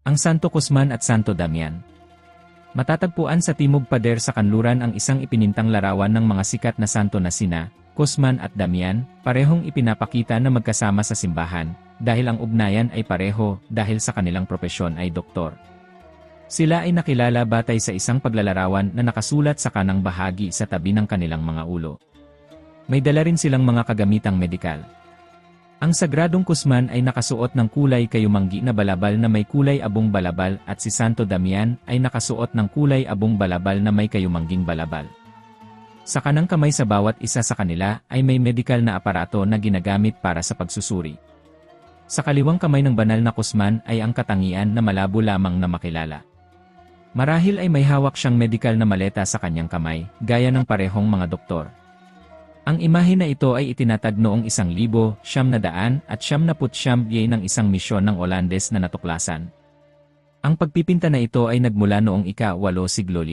Ang Santo Guzman at Santo Damian. Matatagpuan sa Timog Pader sa Kanluran ang isang ipinintang larawan ng mga sikat na santo na sina Guzman at Damian, parehong ipinapakita na magkasama sa simbahan, dahil ang ugnayan ay pareho dahil sa kanilang propesyon ay doktor. Sila ay nakilala batay sa isang paglalarawan na nakasulat sa kanang bahagi sa tabi ng kanilang mga ulo. May dala rin silang mga kagamitang medikal. Ang Sagradong Guzman ay nakasuot ng kulay kayumanggi na balabal na may kulay abong balabal at si Santo Damian ay nakasuot ng kulay abong balabal na may kayumangging balabal. Sa kanang kamay sa bawat isa sa kanila ay may medikal na aparato na ginagamit para sa pagsusuri. Sa kaliwang kamay ng banal na Guzman ay ang katangian na malabo lamang na makilala. Marahil ay may hawak siyang medikal na maleta sa kanyang kamay, gaya ng parehong mga doktor. Ang imahe na ito ay itinatag noong 1900 at 1999 ng isang misyon ng Olandes na natuklasan. Ang pagpipinta na ito ay nagmula noong ika-8 siglo.